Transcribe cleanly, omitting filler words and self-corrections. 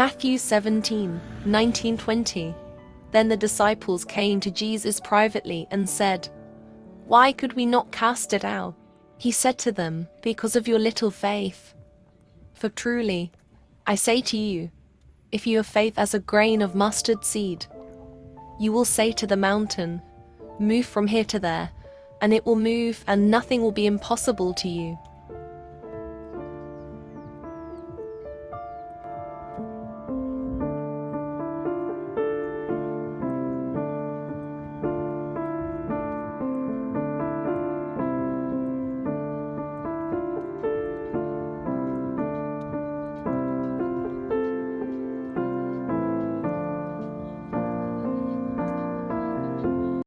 Matthew 17:19-20. Then the disciples came to Jesus privately and said, "Why could we not cast it out?" He said to them, "Because of your little faith. For truly, I say to you, if you have faith as a grain of mustard seed, you will say to the mountain, 'Move from here to there,' and it will move, and nothing will be impossible to you."